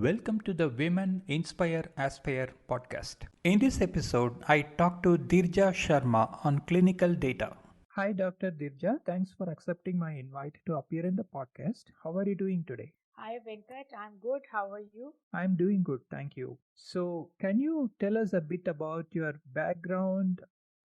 Welcome to the Women Inspire Aspire podcast. In this episode, I talk to Dhirja Sharma on clinical data. Hi, Dr. Dhirja. Thanks for accepting my invite to appear in the podcast. How are you doing today? Hi Venkat, I'm good. How are you? I'm doing good, thank you. So, can you tell us a bit about your background,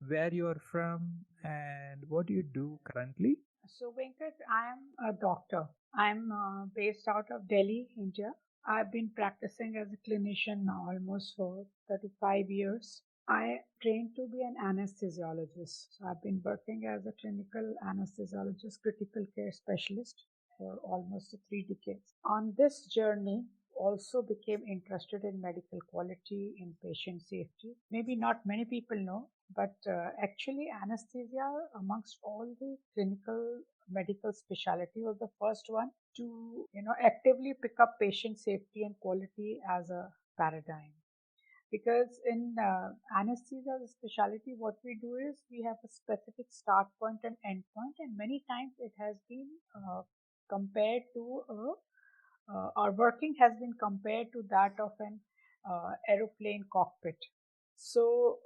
where you are from, and what you do currently? So Venkat, I'm a doctor. I'm based out of Delhi, India. I've been practicing as a clinician now almost for 35 years. I trained to be an anesthesiologist. So I've been working as a clinical anesthesiologist, critical care specialist for almost 3 decades. On this journey, also became interested in medical quality, in patient safety. Maybe not many people know, but actually anesthesia amongst all the clinical medical specialty was the first one to actively pick up patient safety and quality as a paradigm. Because in anesthesia as a specialty, what we do is we have a specific start point and end point, and many times it has been compared to our working has been compared to that of an aeroplane cockpit. So,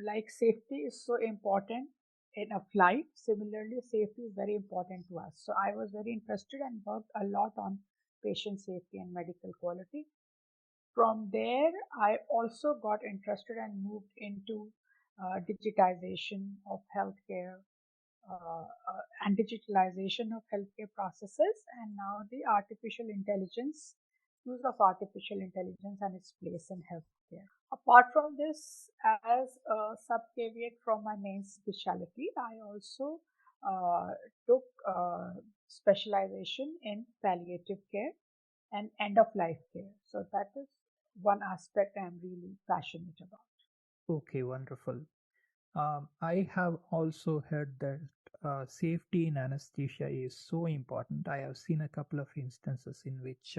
like safety is so important in a flight, similarly, safety is very important to us. So, I was very interested and worked a lot on patient safety and medical quality. From there, I also got interested and moved into digitization of healthcare and digitalization of healthcare processes, and now the artificial intelligence, use of artificial intelligence and its place in healthcare. Apart from this, as a sub caveat from my main specialty, I also uh, took specialization in palliative care and end of life care. So that is one aspect I'm really passionate about. Okay, wonderful. I have also heard that safety in anesthesia is so important. I have seen a couple of instances in which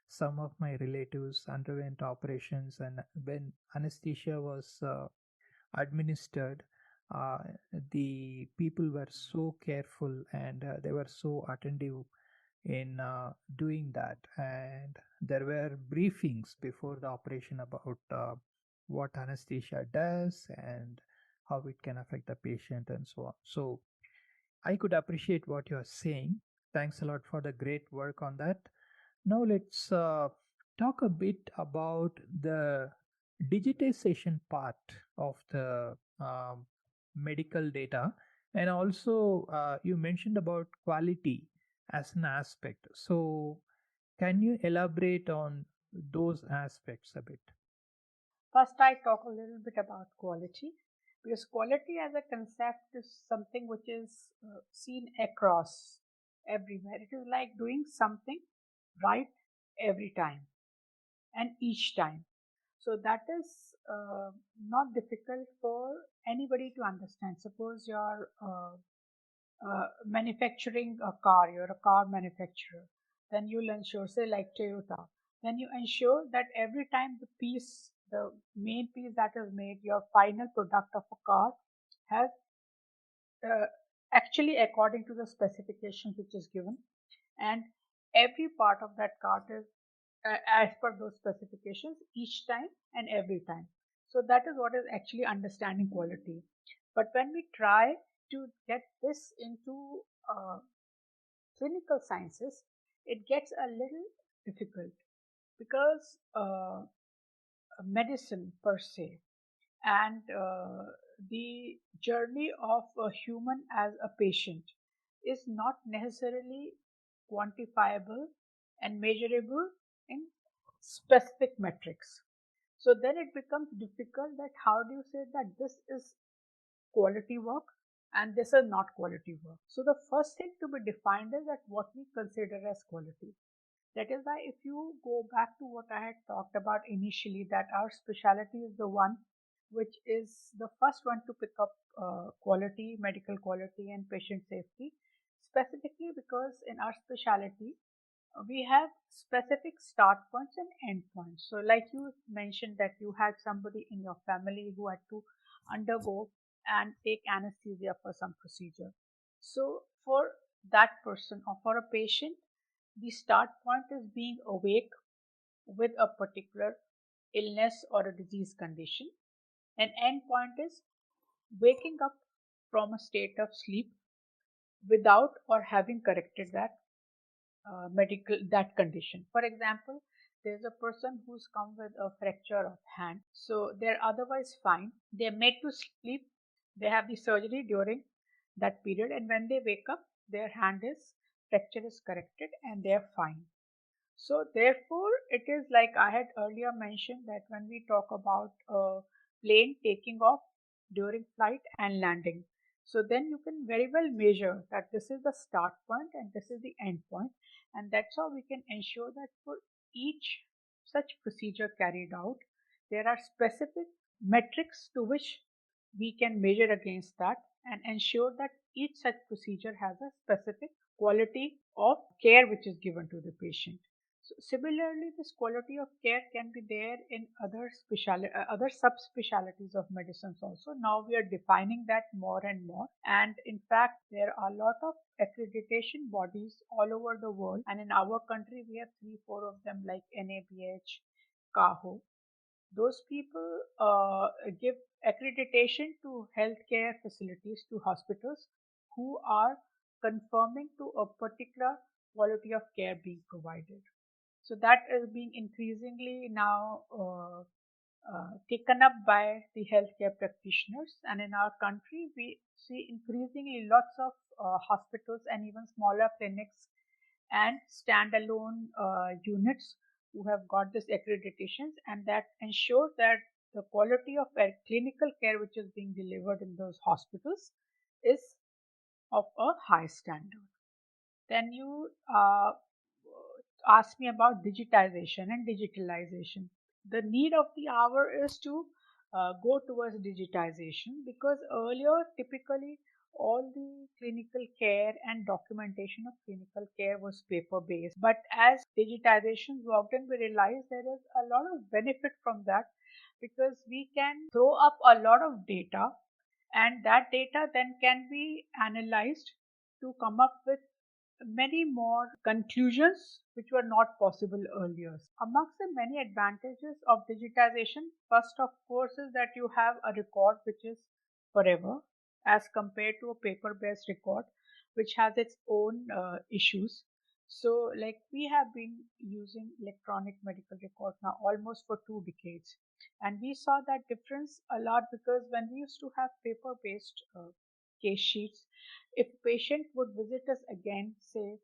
some of my relatives underwent operations, and when anesthesia was administered, uh, the people were so careful and they were so attentive in doing that. And there were briefings before the operation about what anesthesia does and how it can affect the patient and so on. So I could appreciate what you are saying. Thanks a lot for the great work on that. Now let's talk a bit about the digitization part of the medical data, and also you mentioned about quality as an aspect. So can you elaborate on those aspects a bit? First, I talk a little bit about quality, because quality as a concept is something which is seen across everywhere. It is like doing something right every time and each time. So that is not difficult for anybody to understand. Suppose you're manufacturing a car, you're a car manufacturer, then you'll ensure, say like Toyota, then you ensure that every time the main piece that is made, your final product of a car has uh, actually according to the specifications which is given, and every part of that car is as per those specifications each time and every time. So that is what is actually understanding quality. But when we try to get this into clinical sciences, it gets a little difficult, because medicine per se and the journey of a human as a patient is not necessarily quantifiable and measurable in specific metrics. So then it becomes difficult that how do you say that this is quality work and this is not quality work. So the first thing to be defined is that what we consider as quality. That is why if you go back to what I had talked about initially, that our specialty is the one which is the first one to pick up quality, medical quality and patient safety, specifically because in our specialty, we have specific start points and end points. So like you mentioned that you had somebody in your family who had to undergo and take anesthesia for some procedure. So for that person or for a patient, the start point is being awake with a particular illness or a disease condition. An endpoint is waking up from a state of sleep without or having corrected that condition. For example, there's a person who's come with a fracture of hand, so they're otherwise fine. They're made to sleep. They have the surgery during that period, and when they wake up, their hand is fracture is corrected, and they're fine. So therefore, it is like I had earlier mentioned that when we talk about a plane taking off during flight and landing, so then you can very well measure that this is the start point and this is the end point, and that's how we can ensure that for each such procedure carried out, there are specific metrics to which we can measure against that and ensure that each such procedure has a specific quality of care which is given to the patient. So similarly, this quality of care can be there in other subspecialties of medicines also. Now we are defining that more and more. And in fact, there are a lot of accreditation bodies all over the world. And in our country, we have three, four of them like NABH, CAHO. Those people give accreditation to healthcare facilities, to hospitals who are conforming to a particular quality of care being provided. So that is being increasingly now taken up by the healthcare practitioners. And in our country, we see increasingly lots of hospitals and even smaller clinics and standalone units who have got this accreditations, and that ensure that the quality of clinical care which is being delivered in those hospitals is of a high standard. Then you ask me about digitization and digitalization. The need of the hour is to go towards digitization, because earlier typically all the clinical care and documentation of clinical care was paper based. But as digitization worked in, we realized there is a lot of benefit from that, because we can throw up a lot of data, and that data then can be analyzed to come up with many more conclusions which were not possible earlier. Amongst the many advantages of digitization, first of course is that you have a record which is forever as compared to a paper based record which has its own issues. So, like, we have been using electronic medical records now almost for 2 decades, and we saw that difference a lot, because when we used to have paper based case sheets, if patient would visit us again, say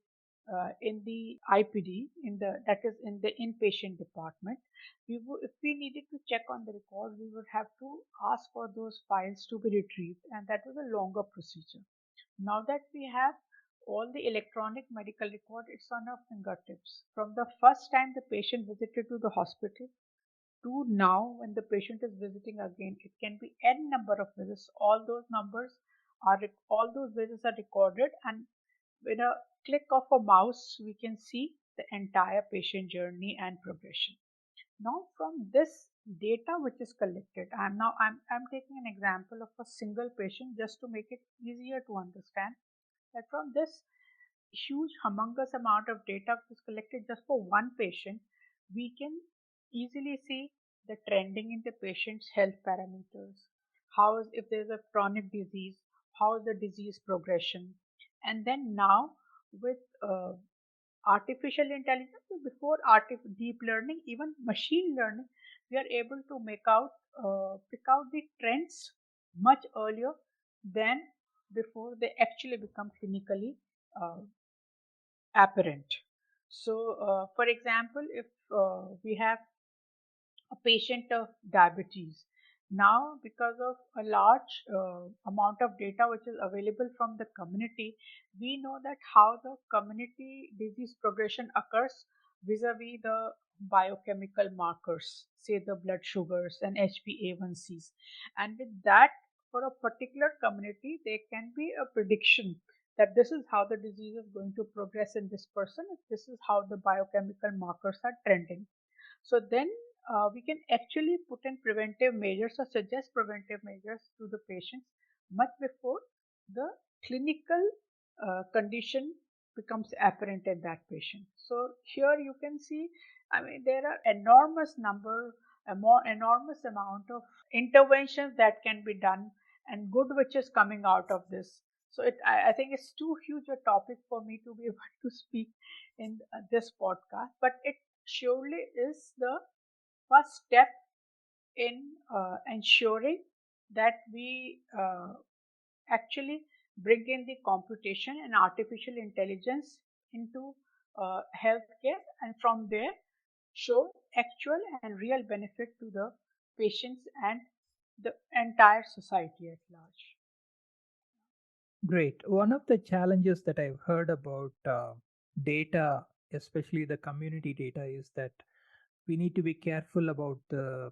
in the IPD, in the that is in the inpatient department, if we needed to check on the record, we would have to ask for those files to be retrieved, and that was a longer procedure. Now that we have all the electronic medical record, it's on our fingertips. From the first time the patient visited to the hospital to now when the patient is visiting again, it can be n number of visits. All those visits are recorded, and with a click of a mouse, we can see the entire patient journey and progression. Now, from this data which is collected, I'm taking an example of a single patient just to make it easier to understand that from this huge, humongous amount of data which is collected just for one patient, we can easily see the trending in the patient's health parameters. How is, if there's a chronic disease, how is the disease progression? And then now with artificial intelligence, before deep learning, even machine learning, we are able to pick out the trends much earlier than before they actually become clinically uh, apparent. So, for example, if we have a patient of diabetes, now because of a large amount of data which is available from the community, we know that how the community disease progression occurs vis-a-vis the biochemical markers, say the blood sugars and HbA1cs. And with that, for a particular community, there can be a prediction that this is how the disease is going to progress in this person, if this is how the biochemical markers are trending. So then we can actually put in preventive measures or suggest preventive measures to the patients much before the clinical condition becomes apparent in that patient. So here you can see I mean, there are enormous number, a more enormous amount of interventions that can be done and good which is coming out of this. So I think it's too huge a topic for me to be able to speak in this podcast, but it surely is the first step in ensuring that we actually bring in the computation and artificial intelligence into healthcare, and from there show actual and real benefit to the patients and the entire society at large. Great. One of the challenges that I've heard about data, especially the community data, is that we need to be careful about the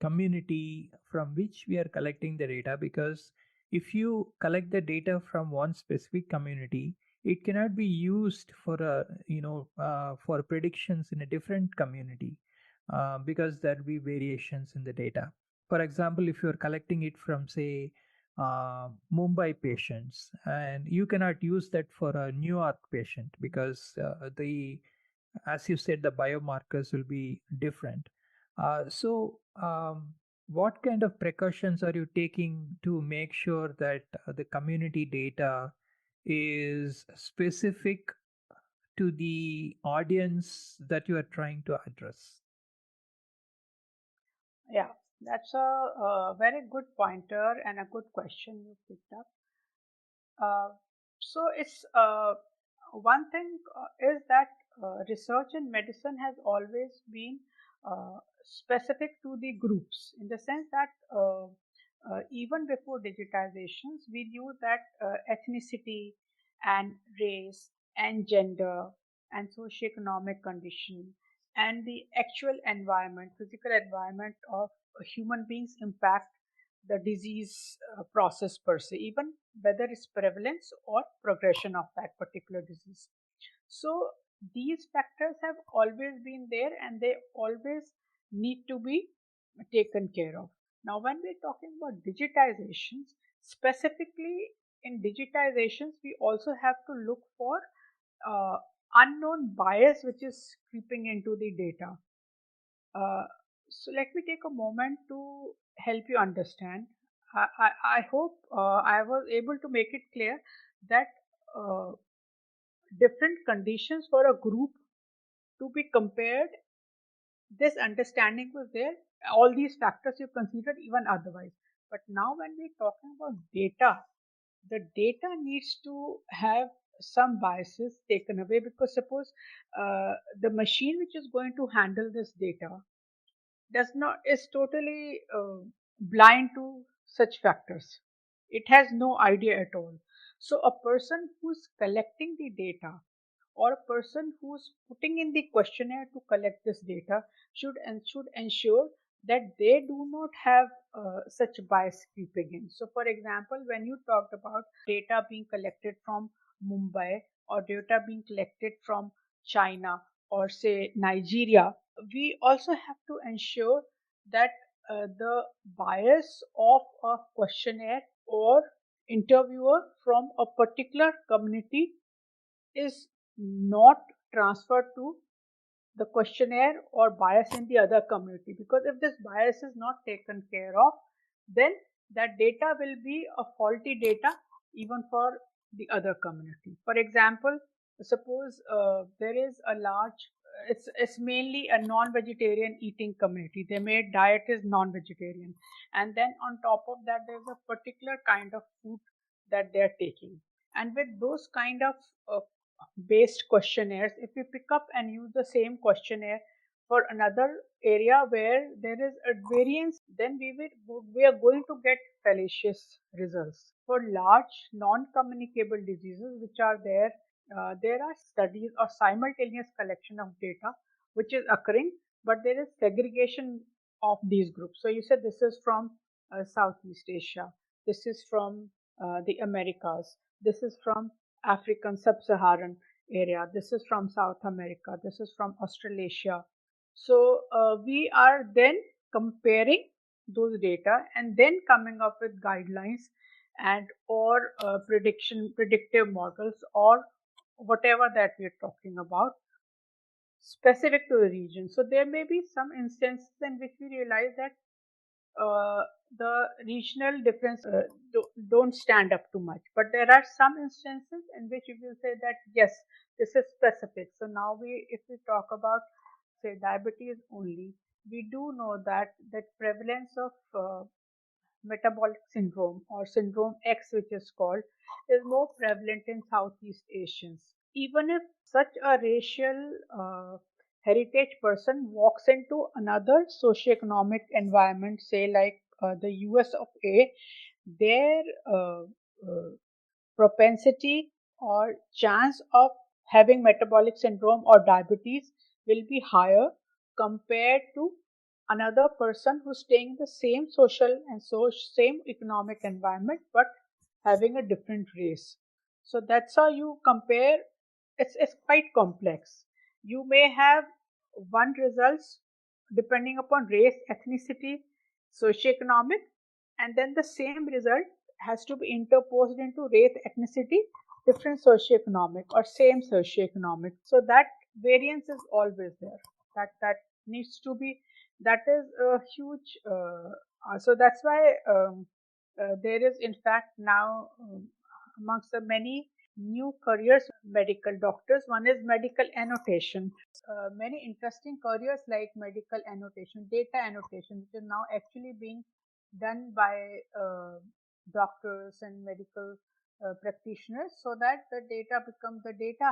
community from which we are collecting the data, because if you collect the data from one specific community, it cannot be used for a for predictions in a different community, because there will be variations in the data. For example, if you are collecting it from, say, Mumbai patients, and you cannot use that for a New York patient, because the as you said, the biomarkers will be different. What kind of precautions are you taking to make sure that the community data is specific to the audience that you are trying to address? Yeah, that's a very good pointer and a good question you picked up. Uh, so it's one thing is that research in medicine has always been specific to the groups, in the sense that even before digitizations, we knew that ethnicity and race and gender and socioeconomic condition and the actual environment, physical environment of human beings impact the disease process per se, even whether it's prevalence or progression of that particular disease. So these factors have always been there and they always need to be taken care of. Now, when we're talking about digitizations, specifically in digitizations, we also have to look for uh, unknown bias which is creeping into the data. Uh, so let me take a moment to help you understand. I hope I was able to make it clear that uh, different conditions for a group to be compared, this understanding was there. All these factors you considered even otherwise. But now when we're talking about data, the data needs to have some biases taken away, because suppose the machine which is going to handle this data does not is totally blind to such factors. It has no idea at all. So a person who's collecting the data, or a person who's putting in the questionnaire to collect this data, should ensure that they do not have such bias creeping in. So for example, when you talked about data being collected from Mumbai, or data being collected from China, or say Nigeria, we also have to ensure that the bias of a questionnaire or interviewer from a particular community is not transferred to the questionnaire or bias in the other community, because if this bias is not taken care of, then that data will be a faulty data even for the other community. For example, suppose there is a large, it's mainly a non-vegetarian eating community. Their main diet is non-vegetarian, and then on top of that there's a particular kind of food that they're taking, and with those kind of based questionnaires, if we pick up and use the same questionnaire for another area where there is a variance, then we are going to get fallacious results. For large non-communicable diseases which are there, there are studies or simultaneous collection of data which is occurring, but there is segregation of these groups. So you said this is from Southeast Asia, this is from the Americas, this is from African sub-Saharan area, this is from South America, this is from Australasia. So we are then comparing those data and then coming up with guidelines and or predictive models or whatever that we are talking about. specific to the region. So there may be some instances in which we realize that the regional difference don't stand up too much. But there are some instances in which you will say that yes, this is specific. So now if we talk about say diabetes only, we do know that prevalence of metabolic syndrome or syndrome X, which is called, is more prevalent in Southeast Asians. Even if such a racial heritage person walks into another socioeconomic environment, say like the US of A, their propensity or chance of having metabolic syndrome or diabetes will be higher compared to another person who's staying in the same social and same economic environment but having a different race. So that's how you compare. It's quite complex. You may have one results depending upon race, ethnicity, socioeconomic, and then the same result has to be interposed into race, ethnicity, different socioeconomic or same socioeconomic. So that variance is always there. That needs to be. That is a huge. So that's why there is, in fact, now amongst the many new careers medical doctors. One is medical annotation. Many interesting careers like medical annotation, data annotation, which is now actually being done by doctors and medical practitioners, so that the data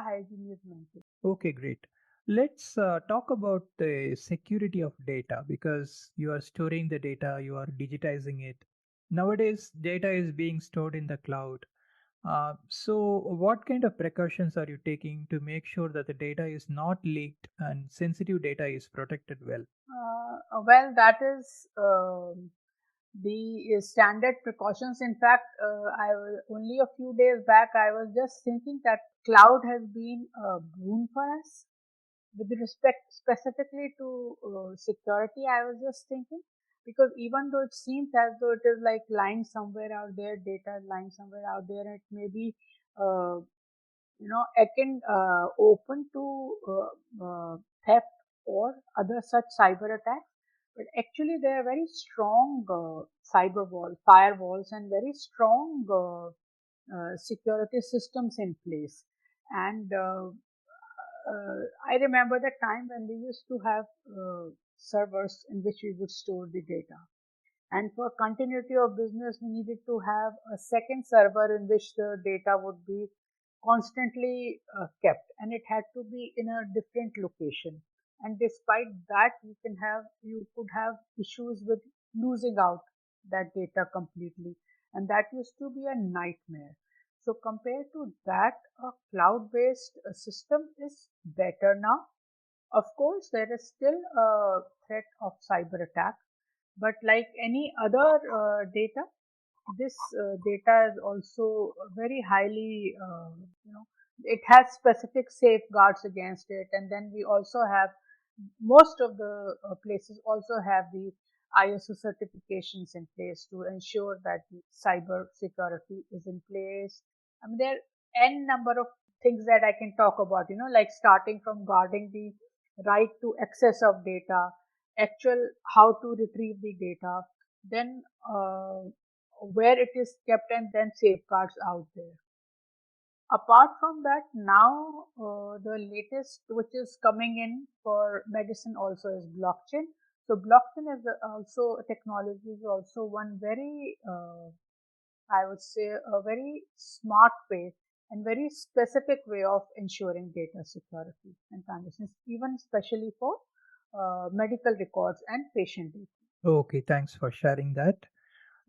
hygiene is maintained. Okay, great. Let's talk about the security of data because you are storing the data, you are digitizing it. Nowadays, data is being stored in the cloud. So, what kind of precautions are you taking to make sure that the data is not leaked and sensitive data is protected well? Well, that is the standard precautions. In fact, only a few days back I was just thinking that cloud has been a boon for us with respect specifically to security. I was just thinking because even though it seems as though it is like lying somewhere out there, data lying somewhere out there, it may be uh, again open to theft or other such cyber attacks. But actually, there are very strong cyber firewalls, and very strong security systems in place. And I remember the time when we used to have servers in which we would store the data. And for continuity of business, we needed to have a second server in which the data would be constantly kept, and it had to be in a different location. And despite that, you could have issues with losing out that data completely, and that used to be a nightmare. So compared to that, a cloud-based system is better now. Of course, there is still a threat of cyber attack, but like any other data, this data is also very highly, it has specific safeguards against it. And then we also have most of the places also have the ISO certifications in place to ensure that the cyber security is in place. I mean, there are n number of things that I can talk about, like starting from guarding the right to access of data, actual how to retrieve the data, then where it is kept, and then safeguards out there. Apart from that, now the latest which is coming in for medicine also is blockchain. So blockchain is also technology, is also one very, I would say, a very smart way and very specific way of ensuring data security and transitions, even especially for medical records and patient data. Okay, thanks for sharing that.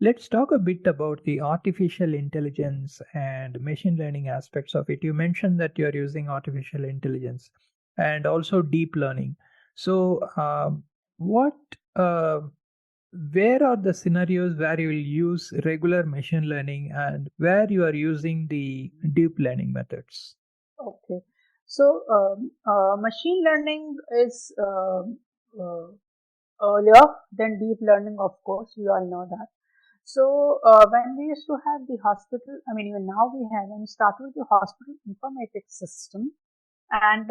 Let's talk a bit about the artificial intelligence and machine learning aspects of it. You mentioned that you're using artificial intelligence and also deep learning. So, what, uh, where are the scenarios where you will use regular machine learning and where you are using the deep learning methods? Okay. So, machine learning is earlier than deep learning, of course, we all know that. So, when we used to have the hospital, I mean, even now we have, when we started with the hospital informatics system, And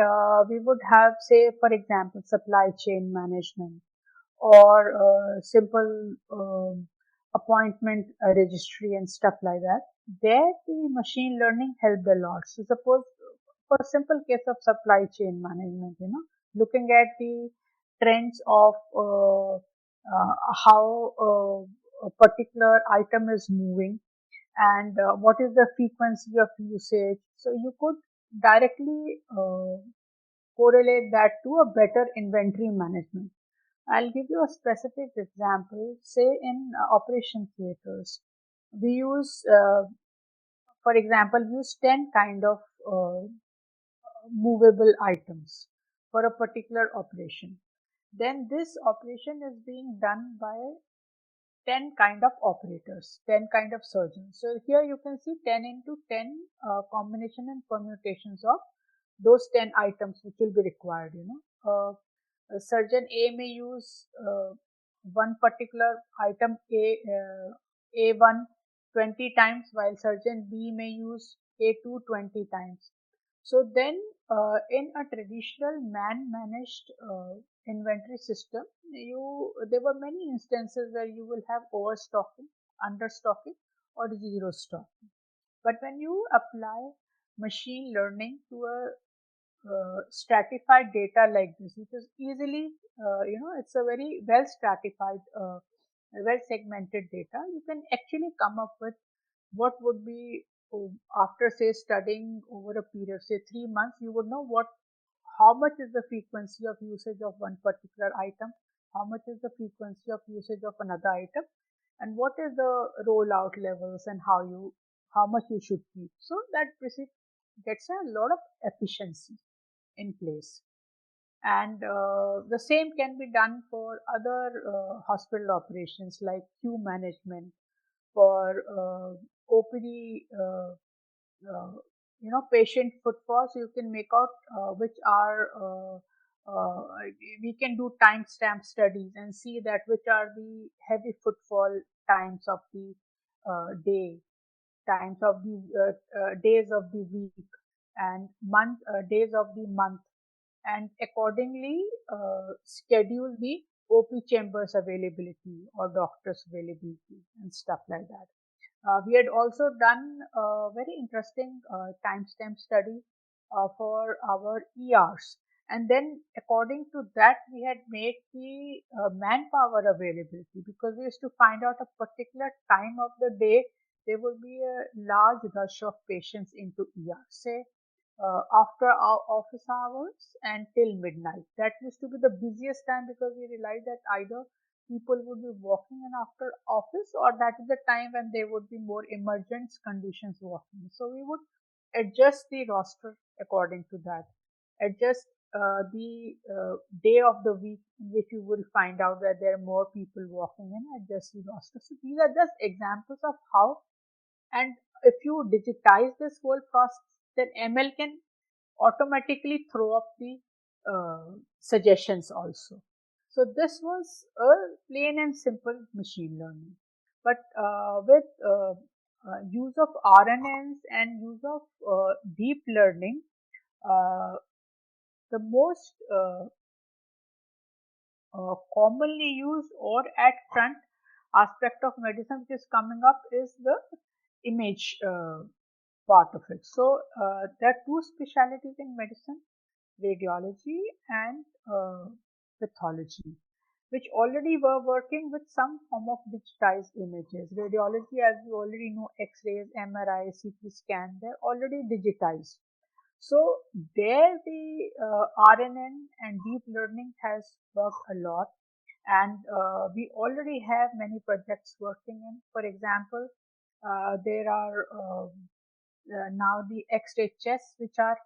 we would have, say, for example, supply chain management or simple appointment registry and stuff like that. There, the machine learning helped a lot. So, suppose for a simple case of supply chain management, looking at the trends of how a particular item is moving and what is the frequency of usage. So, you could directly correlate that to a better inventory management. I'll give you a specific example. Say in operation theaters, we use, for example, use 10 kind of movable items for a particular operation. Then this operation is being done by 10 kind of operators, 10 kind of surgeons. So here you can see 10 into 10 combination and permutations of those 10 items which will be required. Surgeon A may use one particular item A1 20 times, while surgeon B may use A2 20 times. So then, in a traditional man-managed inventory system, there were many instances where you will have overstocking, understocking, or zero stock. But when you apply machine learning to a stratified data like this, which is easily, it's a very well stratified, well segmented data, you can actually come up with what would be, after say studying over a period, say 3 months, you would know how much is the frequency of usage of one particular item, how much is the frequency of usage of another item, and what is the rollout levels and how much you should keep. So that basically gets a lot of efficiency in place. And the same can be done for other hospital operations like queue management, for OPD, patient footfalls. You can make out which are, we can do timestamp studies and see that which are the heavy footfall times of the day, times of the days of the week, and days of the month, and accordingly schedule the OP chambers availability or doctors availability and stuff like that. We had also done a very interesting timestamp study for our ERs. And then according to that, we had made the manpower availability, because we used to find out a particular time of the day there would be a large rush of patients into ER, say after our office hours and till midnight. That used to be the busiest time, because we realized that either people would be walking in after office, or that is the time when there would be more emergent conditions walking. So we would adjust the roster according to that, adjust the day of the week in which you will find out that there are more people walking in, adjust the roster. So these are just examples of how, and if you digitize this whole process, then ML can automatically throw up the suggestions also. So this was a plain and simple machine learning. But with use of RNNs and use of deep learning, uh, the most commonly used or at front aspect of medicine which is coming up is the image part of it. So there are two specialties in medicine: radiology and pathology, which already were working with some form of digitized images. Radiology, as you already know, X-rays, MRI, CT scan, they're already digitized. So there the RNN and deep learning has worked a lot, and we already have many projects working in. For example, there are now the X-ray chests which are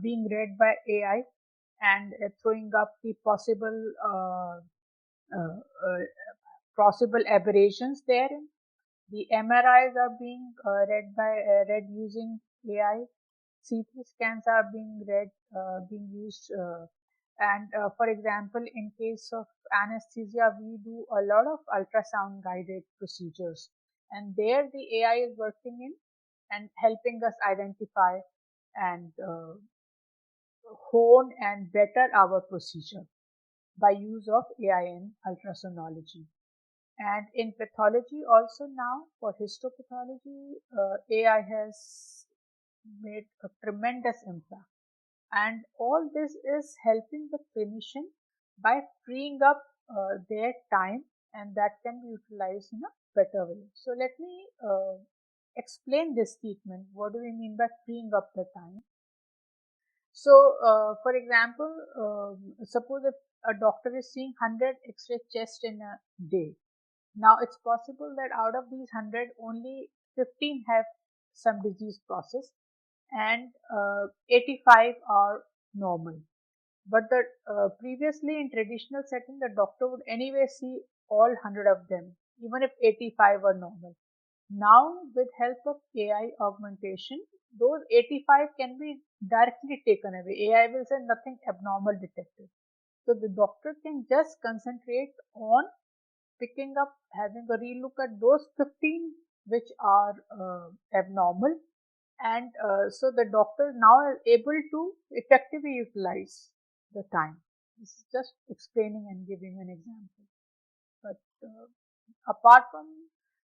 being read by AI, and throwing up the uh, uh, possible aberrations therein. The MRIs are being read using AI. CT scans are being used, and for example, in case of anesthesia, we do a lot of ultrasound guided procedures, and there the AI is working in and helping us identify and hone and better our procedure by use of AI in ultrasonography. And in pathology also now, for histopathology, AI has made a tremendous impact. And all this is helping the clinician by freeing up their time, and that can be utilized in a better way. So let me explain this statement. What do we mean by freeing up the time? So, for example, suppose if a doctor is seeing 100 X-ray chest in a day. Now, it's possible that out of these 100, only 15 have some disease process and 85 are normal. But the previously in traditional setting, the doctor would anyway see all 100 of them, even if 85 are normal. Now, with help of AI augmentation, those 85 can be directly taken away. AI will say nothing abnormal detected. So the doctor can just concentrate on picking up, having a relook at those 15 which are abnormal, and so the doctor now is able to effectively utilize the time. This is just explaining and giving an example. But apart from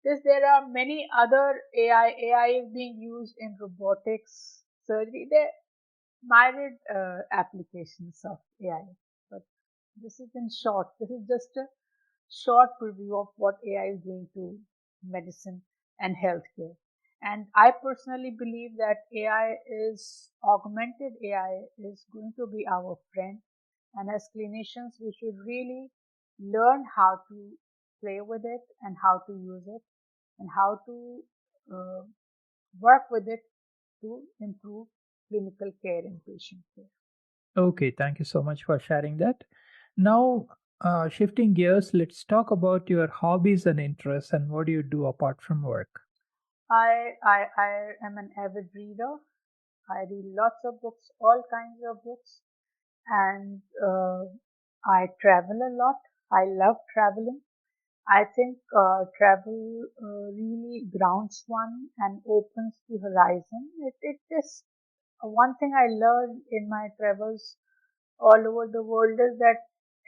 this, there are many other AI. AI is being used in robotics, surgery. There are myriad applications of AI. But this is in short. This is just a short preview of what AI is doing to medicine and healthcare. And I personally believe that AI is augmented AI is going to be our friend. And as clinicians, we should really learn how to play with it and how to use it and how to uh, work with it to improve clinical care and patient care. Okay, thank you so much for sharing that. Now, shifting gears, let's talk about your hobbies and interests and what do you do apart from work. I am an avid reader. I read lots of books, all kinds of books, and I travel a lot. I love traveling. I think travel really grounds one and opens the horizon. It is one thing I learned in my travels all over the world is that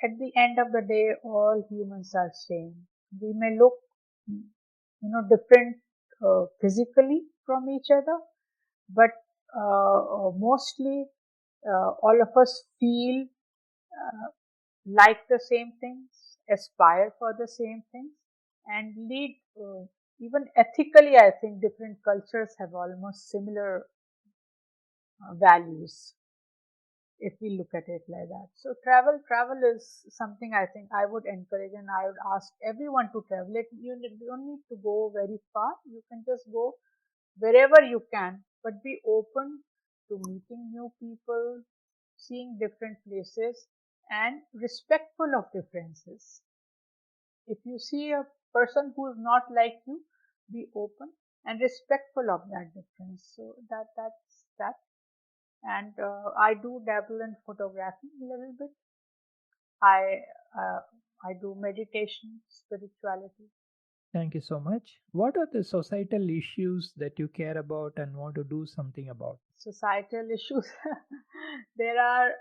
at the end of the day, all humans are same. We may look, different physically from each other, but mostly all of us feel like the same things, aspire for the same things, and lead even ethically. I think different cultures have almost similar values if we look at it like that. So travel is something I think I would encourage, and I would ask everyone to travel. You don't need to go very far. You can just go wherever you can, but be open to meeting new people, seeing different places, and respectful of differences. If you see a person who is not like you, be open and respectful of that difference. So that's that. And I do dabble in photography a little bit. I uh, I do meditation, spirituality. Thank you so much. What are the societal issues that you care about and want to do something about? Societal issues. There are,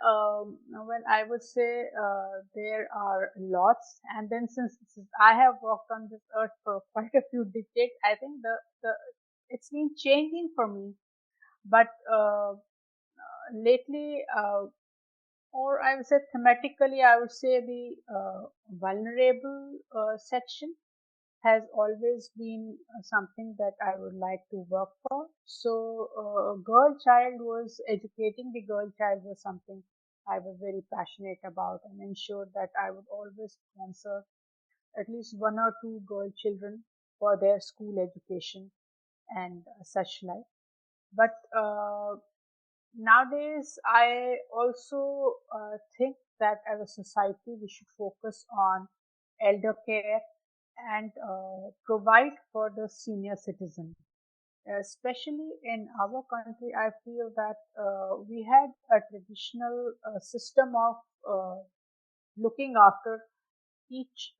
well, I would say there are lots. And then since I have walked on this earth for quite a few decades, I think the it's been changing for me. But lately, or I would say thematically, I would say the vulnerable section has always been something that I would like to work for. So, girl child was educating the girl child was something I was very passionate about, and ensured that I would always sponsor at least one or two girl children for their school education and such like. But nowadays, I also think that as a society, we should focus on elder care and provide for the senior citizen. Especially in our country, I feel that we had a traditional system of looking after each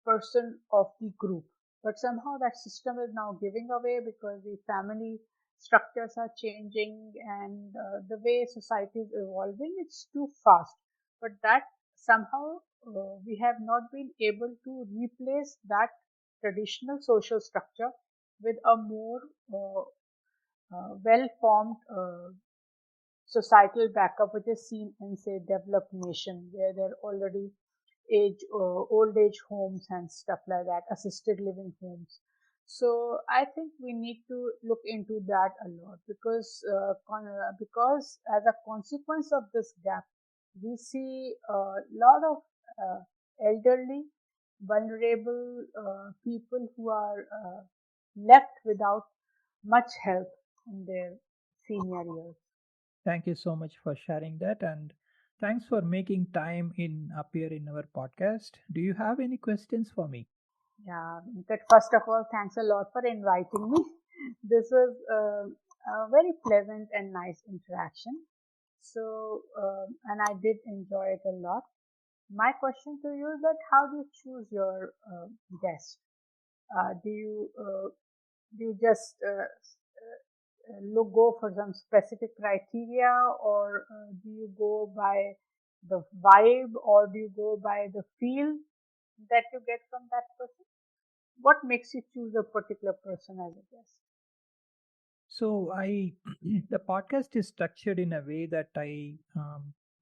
person of the group. But somehow that system is now giving away because the family structures are changing and the way society is evolving, it's too fast. But that somehow we have not been able to replace that traditional social structure with a more well formed societal backup, which is seen in, say, developed nation, where there are already old age homes and stuff like that, assisted living homes. So I think we need to look into that a lot because as a consequence of this gap, we see a lot of elderly, vulnerable people who are left without much help in their senior years. Thank you so much for sharing that, and thanks for making time in appear in our podcast. Do you have any questions for me? Yeah, Venkat, first of all, thanks a lot for inviting me. This was a very pleasant and nice interaction. So, and I did enjoy it a lot. My question to you is that how do you choose your guest? Do you just go for some specific criteria, or do you go by the vibe, or do you go by the feel that you get from that person? What makes you choose a particular person as a guest? So I, the podcast is structured in a way that I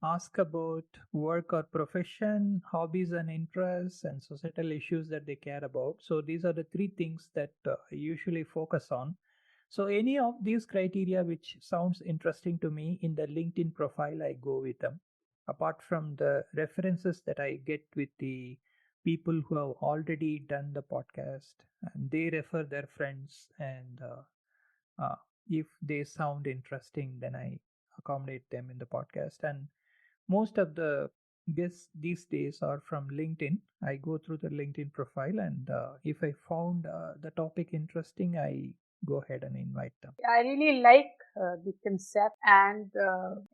ask about work or profession, hobbies and interests, and societal issues that they care about. So these are the three things that I usually focus on. So any of these criteria which sounds interesting to me in the LinkedIn profile, I go with them. Apart from the references that I get with the people who have already done the podcast, and they refer their friends, and uh, if they sound interesting, then I accommodate them in the podcast. And most of the guests these days are from LinkedIn. I go through the LinkedIn profile, and if I found the topic interesting, I go ahead and invite them. I really like the concept and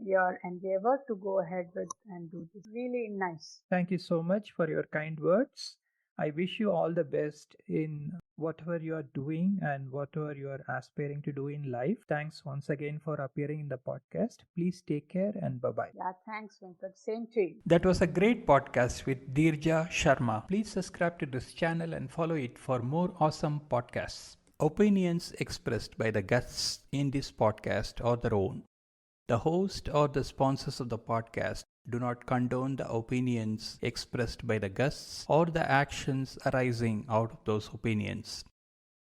your endeavor to go ahead with and do this. Really nice. Thank you so much for your kind words. I wish you all the best in whatever you are doing and whatever you are aspiring to do in life. Thanks once again for appearing in the podcast. Please take care and bye bye. Yeah, thanks, Venkat. Same to you. That was a great podcast with Dhirja Sharma. Please subscribe to this channel and follow it for more awesome podcasts. Opinions expressed by the guests in this podcast are their own. The host or the sponsors of the podcast do not condone the opinions expressed by the guests or the actions arising out of those opinions.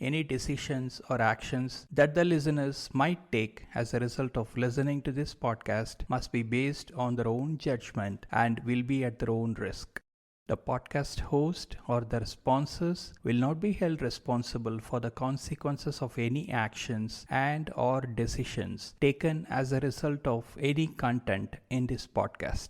Any decisions or actions that the listeners might take as a result of listening to this podcast must be based on their own judgment and will be at their own risk. The podcast host or their sponsors will not be held responsible for the consequences of any actions and or decisions taken as a result of any content in this podcast.